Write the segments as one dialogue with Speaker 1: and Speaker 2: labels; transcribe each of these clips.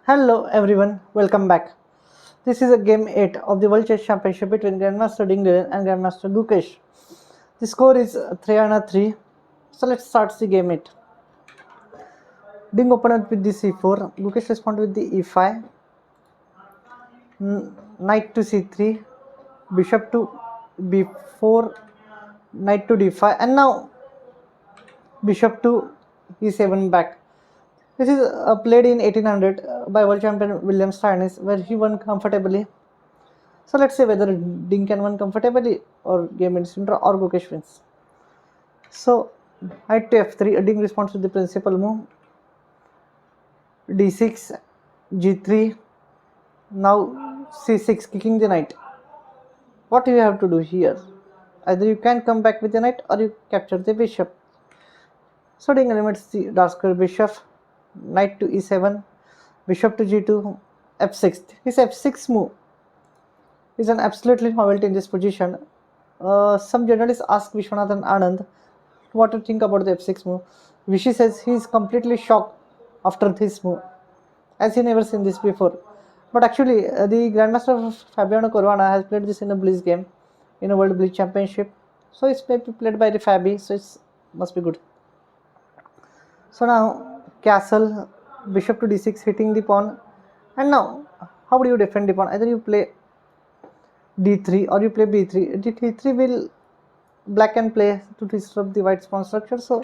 Speaker 1: Hello everyone, welcome back. This is a game 8 of the World Chess Championship between Grandmaster Ding Liren and Grandmaster Gukesh. The score is 3-3. So let's start the game 8. Ding opened with the c4, Gukesh responded with the e5, knight to c3, bishop to b4, knight to d5, and now bishop to e7 back. This is played in 1800 by world champion William Stearns, where he won comfortably. So let's say whether Ding can win comfortably or game ends in draw or Gukesh wins. So knight to f3, Ding responds with the principal move. d6, g3, now c6, kicking the knight. What do you have to do here? Either you can come back with the knight or you capture the bishop. So Ding eliminates the dark square bishop, knight to e7, bishop to g2, f6. His f6 move is an absolutely novelty in this position. Some journalists ask Vishwanathan Anand what to think about the f6 move. Vishy says he is completely shocked after this move, as he never seen this before. But actually, the Grandmaster Fabiano Caruana has played this in a Blitz game, in a World Blitz Championship. So it's maybe played by the Fabi, so it must be good. So now castle, bishop to d6, hitting the pawn. And now, how do you defend the pawn? Either you play d3 or you play b3. d3 will black can play to disrupt the white's pawn structure, so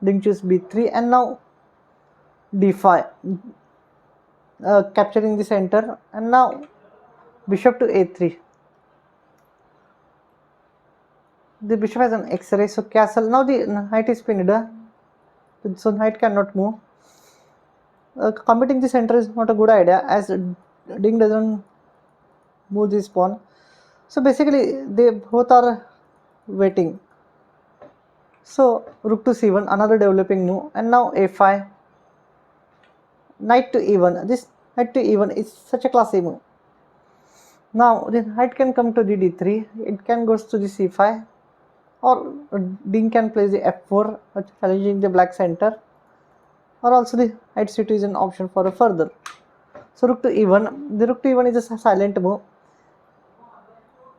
Speaker 1: Ding choose b3, and now d5, capturing the center, and now bishop to a3. The bishop has an x-ray, so castle. Now the knight is pinned, so knight cannot move. Committing the center is not a good idea, as Ding doesn't move this pawn. So basically they both are waiting. So rook to c1, another developing move, and now a5, knight to e1. This knight to e1 is such a classy move. Now the knight can come to the d3, it can go to the c5, or Ding can play the f4, challenging the black center, or also the knight c2 is an option for a further. So rook to e1, the rook to e1 is a silent move.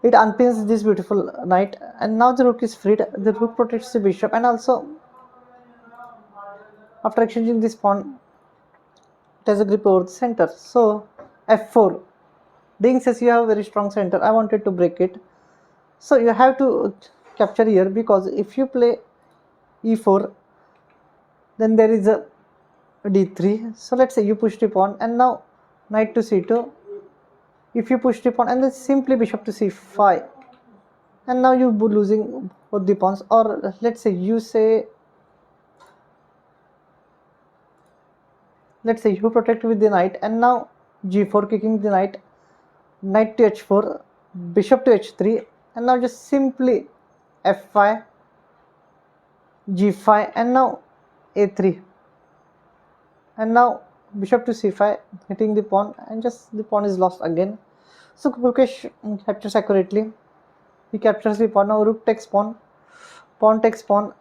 Speaker 1: It unpins this beautiful knight, and now the rook is freed. The rook protects the bishop, and also after exchanging this pawn, it has a grip over the center. So f4, Ding says you have a very strong center, I wanted to break it. So you have to capture here, because if you play e4, then there is a d3. So let's say you push the pawn, and now knight to c2. If you push the pawn, and then simply bishop to c5, and now you're losing both the pawns. Or let's say you protect with the knight, and now g4, kicking the knight, knight to h4, bishop to h3, and now just simply f5, g5, and now a3, and now bishop to c5, hitting the pawn, and just the pawn is lost again. So Gukesh captures accurately. He captures the pawn. Now rook takes pawn, pawn takes pawn,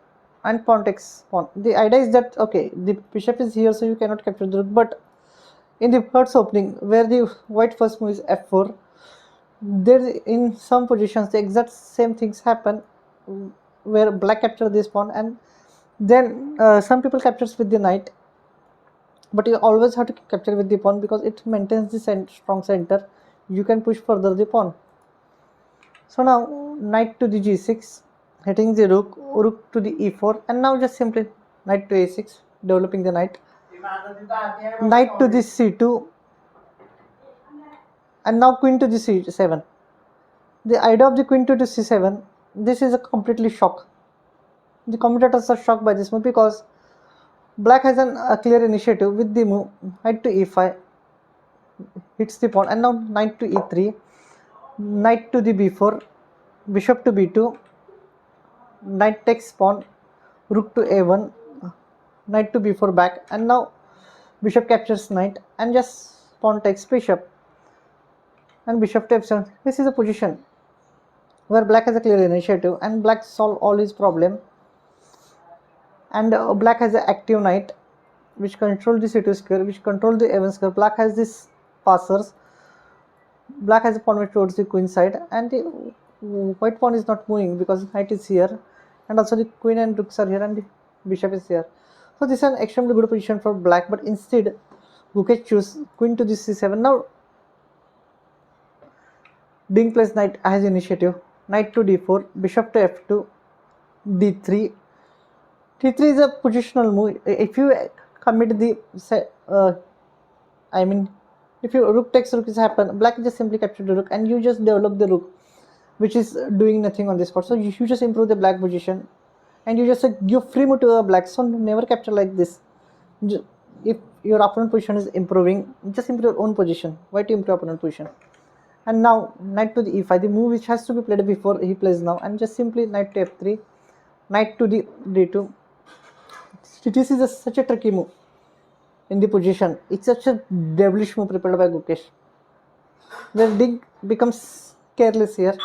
Speaker 1: and pawn takes pawn. The idea is that okay, the bishop is here, so you cannot capture the rook. But in the first opening, where the white first move is f4, there in some positions the exact same things happen, where black captures this pawn, and then some people captures with the knight. But you always have to capture with the pawn, because it maintains the strong center. You can push further the pawn. So now knight to the g6, hitting the rook, rook to the e4, and now just simply knight to a6, developing the knight, knight to the c2, and now queen to the c7. The idea of the queen to the c7, this is a completely shock. The commentators are shocked by this move, because black has a clear initiative with the move knight to e5, hits the pawn, and now knight to e3, knight to the b4, bishop to b2, knight takes pawn, rook to a1, knight to b4 back, and now bishop captures knight, and just pawn takes bishop, and bishop to f7. This is a position where black has a clear initiative, and black solve all his problem, and black has an active knight. which control the c2 square, which control the a1 square. Black has this passers. Black has a pawn towards the queen side, and the white pawn is not moving because knight is here, and also the queen and rooks are here, and the bishop is here. So this is an extremely good position for black, but instead Gukesh choose queen to the c7. Now Ding plays knight has initiative. Knight to d4, bishop to f2, d3. d3 is a positional move. If you commit the if your rook takes rook is happen, black just simply capture the rook, and you just develop the rook, which is doing nothing on this spot. So you just improve the black position, and you just give free move to a black. So never capture like this. If your opponent position is improving, just improve your own position. Why to improve opponent position? And now knight to the e5, the move which has to be played before he plays now, and just simply knight to f3, knight to the d2. This is such a tricky move in the position. It's such a devilish move prepared by Gukesh. Where Ding becomes careless here.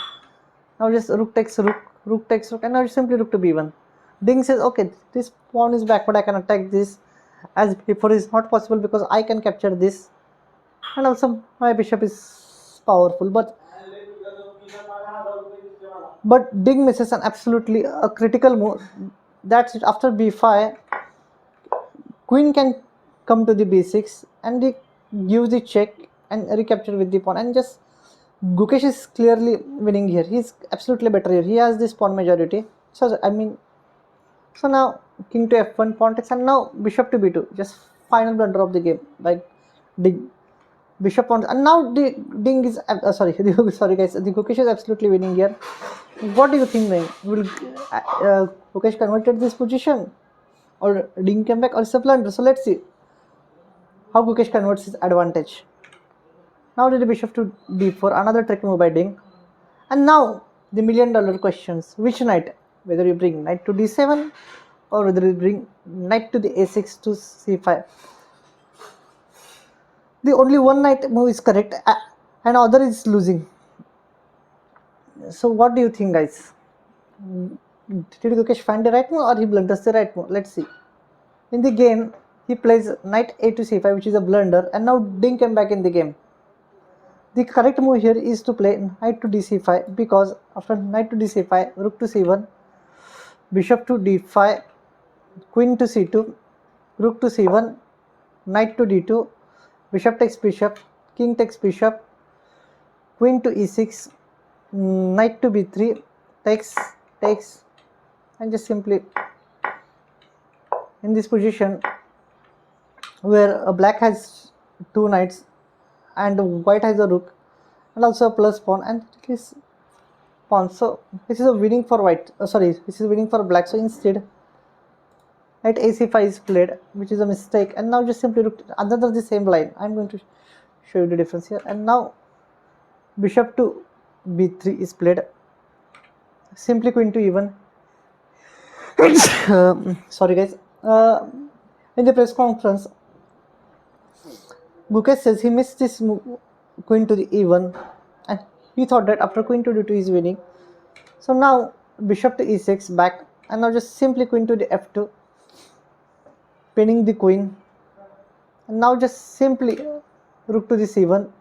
Speaker 1: Now just rook takes rook, rook takes rook, and now simply rook to b1. Ding says, okay, this pawn is backward, I can attack this as before is not possible because I can capture this, and also my bishop is powerful, but Ding misses an absolutely a critical move. That's it. After b5, queen can come to the b6 and they give the check and recapture with the pawn, and just Gukesh is clearly winning here. He's absolutely better here. He has this pawn majority. So now king to f1, pawn takes, and now bishop to b2. Just final blunder of the game by Ding. Bishop pawn, and now the Ding is sorry guys, the Gukesh is absolutely winning here. What do you think, man? Will Gukesh converted this position, or Ding came back, or it's a blunder? So let's see how Gukesh converts his advantage. Now the bishop to d4, another tricky move by Ding. And now the $1,000,000 questions: which knight? Whether you bring knight to d7 or whether you bring knight to the a6 to c5. The only one knight move is correct, and other is losing. So what do you think, guys? Did Gukesh find the right move, or he blunders the right move? Let's see. In the game, he plays knight a to c5, which is a blunder, and now Ding came back in the game. The correct move here is to play knight to dc5, because after knight to dc5, rook to c1, bishop to d5, queen to c2, rook to c1, knight to d2, bishop takes bishop, king takes bishop, queen to e6, knight to b3, takes, and just simply in this position where black has two knights and white has a rook and also a plus pawn, and this pawn. So this is a winning for white. This is winning for black. So instead, knight ac5 is played, which is a mistake. And now just simply look another the same line. I'm going to show you the difference here. And now bishop to b3 is played. Simply queen to e1. Sorry guys. In the press conference, Gukesh says he missed this move, queen to the e1, and he thought that after queen to d2 is winning. So now bishop to e6 back, and now just simply queen to the f2, pinning the queen, and now just simply rook to the c1,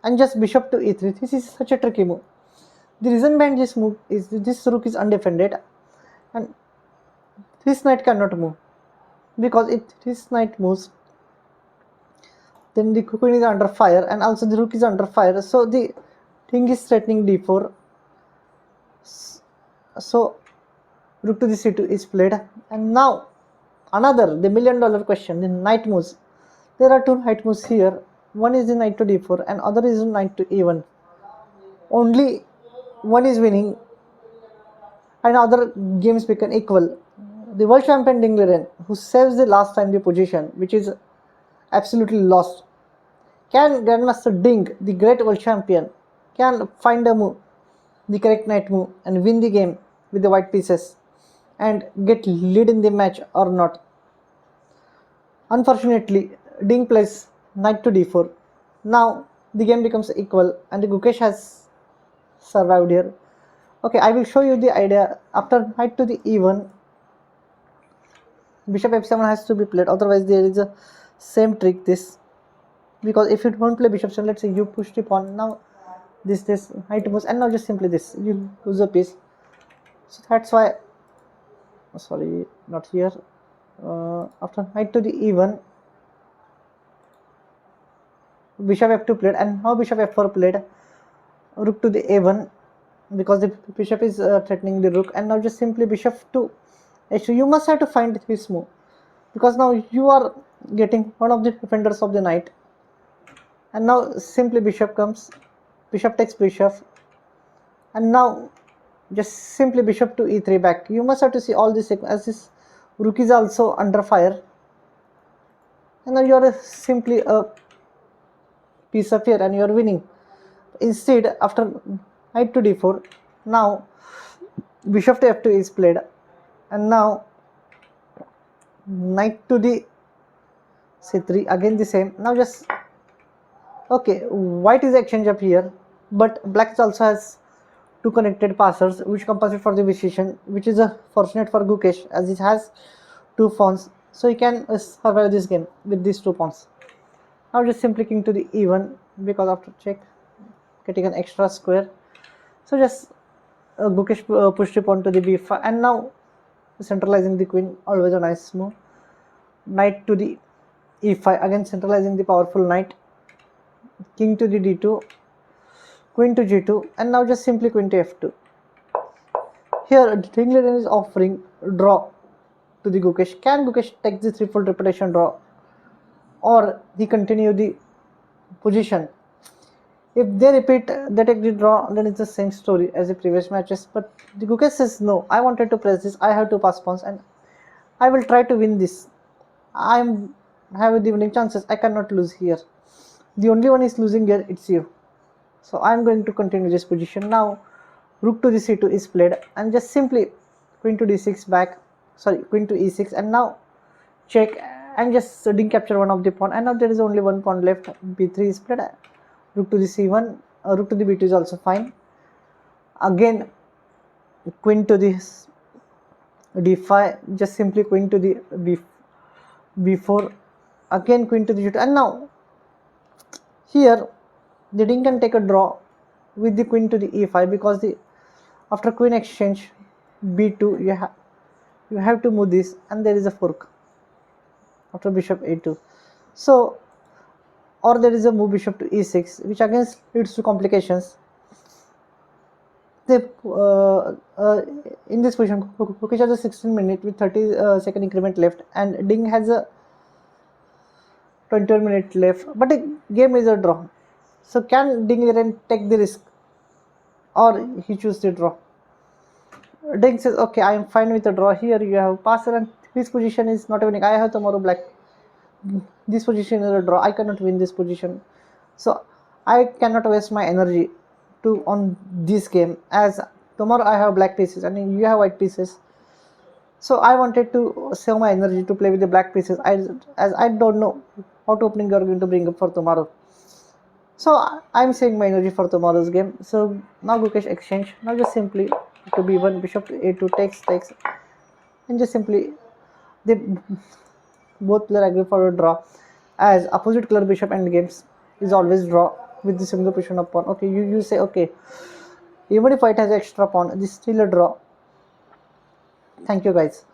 Speaker 1: and just bishop to e3. This is such a tricky move. The reason behind this move is this rook is undefended, and this knight cannot move, because if this knight moves, then the queen is under fire and also the rook is under fire. So the king is threatening d4. So rook to the c2 is played, and now another the $1,000,000 question: the knight moves. There are two knight moves here. One is the knight to d4 and other is the knight to e1. Only one is winning and other games become equal. The world champion Ding Liren, who saves the last time the position, which is absolutely lost. Can Grandmaster Ding, the great world champion, can find a move, the correct knight move, and win the game with the white pieces and get lead in the match or not? Unfortunately, Ding plays knight to d4. Now the game becomes equal and the Gukesh has survived here. Okay, I will show you the idea. After knight to the e1, Bishop f7 has to be played, otherwise there is a same trick this, because if you don't play bishop 7, let's say you push the pawn, now this knight moves, and now just simply this, you lose a piece. So that's why, sorry, not here. After knight to the e1, bishop f2 played, and now bishop f4 played, rook to the a1, because the bishop is threatening the rook, and now just simply bishop to h2. You must have to find this move, because now you are getting one of the defenders of the knight, and now simply bishop comes, bishop takes bishop, and now just simply bishop to e3 back. You must have to see all this, as this rook is also under fire, and now you are simply a piece of here and you are winning. Instead, after knight to d4, now bishop to f2 is played, and now knight to the c3, again the same. Now just okay, white is exchange up here, but black also has two connected passers which compensate for the decision, which is fortunate for Gukesh, as he has two pawns, so he can survive this game with these two pawns. Now just simply king to the e1, because after check getting an extra square, so just Gukesh pushed the pawn to the b5, and now centralizing the queen, always a nice move. Knight to the e5, again centralizing the powerful knight. King to the d2, queen to g2, and now just simply queen to f2. Here Ding Liren is offering draw to the Gukesh. Can Gukesh take the threefold repetition draw, or he continue the position? If they repeat, they take the draw, then it's the same story as the previous matches. But the Gukesh says no, I wanted to press this, I have to pass pawns, and I will try to win this. I'm having the winning chances, I cannot lose here. The only one is losing here, it's you. So I'm going to continue this position. Now rook to the c2 is played, and just simply queen to d6 back, sorry, queen to e6, and now check, and just Ding capture one of the pawn, and now there is only one pawn left. b3 is played, rook to the c1, rook to the b2 is also fine. Again queen to the d5, just simply queen to the b4, again queen to the g2, and now here the Ding can take a draw with the queen to the e5, because the after queen exchange b2 you have to move this, and there is a fork after bishop a2. So, or there is a move bishop to e6, which again leads to complications. In this position, Gukesh has a 16 minute with 30-second increment left, and Ding has a 21 minutes left, but the game is a draw. So can Ding Liren take the risk, or he choose the draw? Ding says, okay, I am fine with the draw. Here you have passer, and this position is not winning. I have tomorrow black. This position is a draw. I cannot win this position, so I cannot waste my energy on this game, as tomorrow I have black pieces and you have white pieces. So I wanted to save my energy to play with the black pieces, as I don't know what opening you are going to bring up for tomorrow. So I'm saving my energy for tomorrow's game. So now Gukesh exchange. Now just simply to b1, bishop to a2 takes, and just simply they both player agree for a draw, as opposite color bishop end games is always draw with the similar position of pawn. Okay, you say okay, even if white has extra pawn, this is still a draw. Thank you guys.